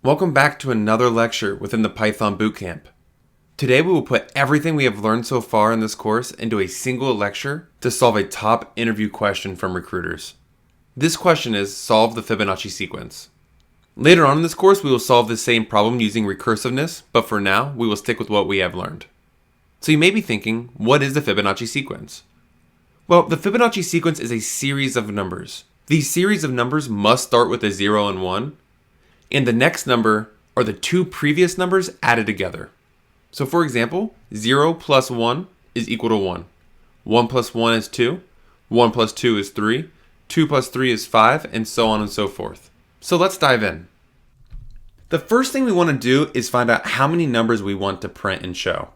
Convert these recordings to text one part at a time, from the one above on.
Welcome back to another lecture within the Python Bootcamp. Today we will put everything we have learned so far in this course into a single lecture to solve a top interview question from recruiters. This question is, solve the Fibonacci sequence. Later on in this course we will solve the same problem using recursiveness, but for now we will stick with what we have learned. So you may be thinking, what is the Fibonacci sequence? Well, the Fibonacci sequence is a series of numbers. These series of numbers must start with a 0 and 1, and the next number are the two previous numbers added together. So for example, 0 plus 1 is equal to 1. 1 plus 1 is 2. 1 plus 2 is 3. 2 plus 3 is 5, and so on and so forth. So let's dive in. The first thing we want to do is find out how many numbers we want to print and show.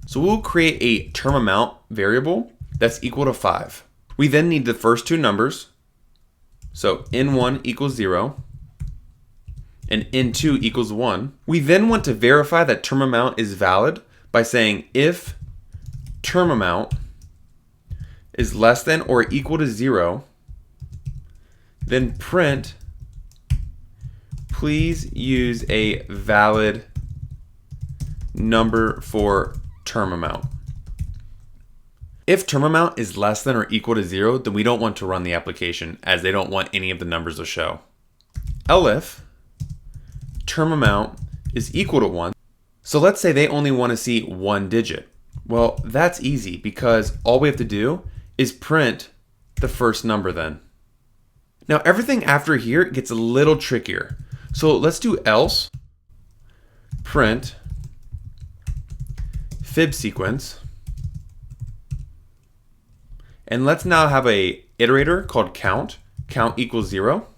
So we'll create a term amount variable that's equal to 5. We then need the first two numbers. So n1 equals 0. And n2 equals 1. We then want to verify that term amount is valid by saying if term amount is less than or equal to 0, then print please use a valid number for term amount. If term amount is less than or equal to 0, then we don't want to run the application as they don't want any of the numbers to show. Elif term amount is equal to 1. So let's say they only want to see one digit. Well, that's easy because all we have to do is print the first number then. Now everything after here gets a little trickier. So let's do else print fib sequence. And let's now have a iterator called count equals 0.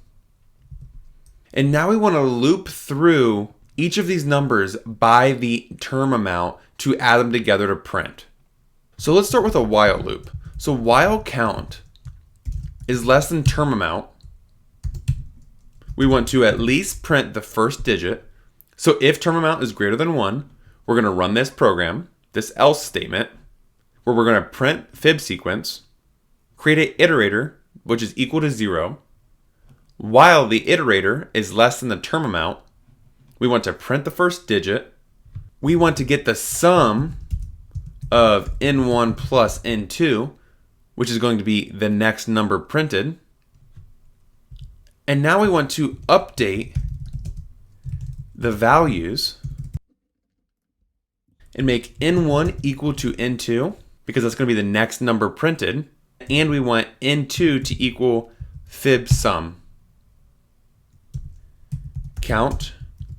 And now we want to loop through each of these numbers by the term amount to add them together to print. So let's start with a while loop. So while count is less than term amount, we want to at least print the first digit. So if term amount is greater than 1, we're going to run this program, this else statement, where we're going to print fib sequence, create an iterator, which is equal to 0. While the iterator is less than the term amount, we want to print the first digit. We want to get the sum of n1 plus n2, which is going to be the next number printed. And now we want to update the values and make n1 equal to n2, because that's going to be the next number printed. And we want n2 to equal fib sum. Count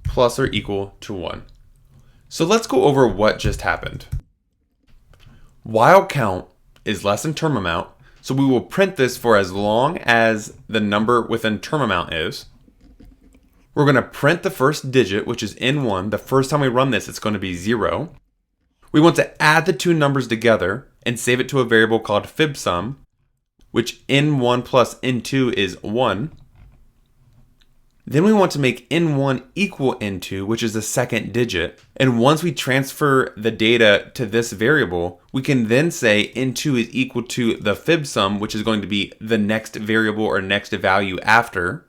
plus or equal to 1. So let's go over what just happened. While count is less than term amount, so we will print this for as long as the number within term amount is. We're going to print the first digit, which is n1. The first time we run this, it's going to be 0. We want to add the two numbers together and save it to a variable called fibsum, which n1 plus n2 is 1. Then we want to make n1 equal n2, which is the second digit. And once we transfer the data to this variable, we can then say n2 is equal to the fib sum, which is going to be the next variable or next value after.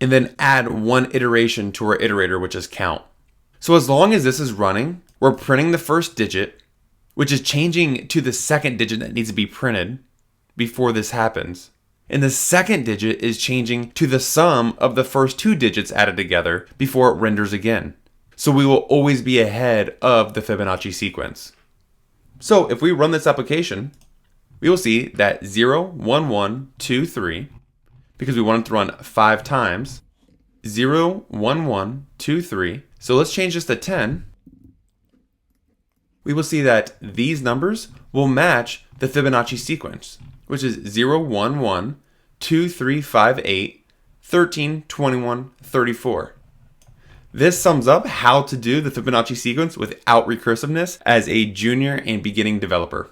And then add one iteration to our iterator, which is count. So as long as this is running, we're printing the first digit, which is changing to the second digit that needs to be printed before this happens. And the second digit is changing to the sum of the first two digits added together before it renders again. So we will always be ahead of the Fibonacci sequence. So if we run this application, we will see that 0, 1, 1, 2, 3, because we want it to run 5 times, 0, 1, 1, 2, 3. So let's change this to 10. We will see that these numbers will match the Fibonacci sequence, which is 0, 1, 1, 2, 3, 5, 8, 13, 21, 34. This sums up how to do the Fibonacci sequence without recursiveness as a junior and beginning developer.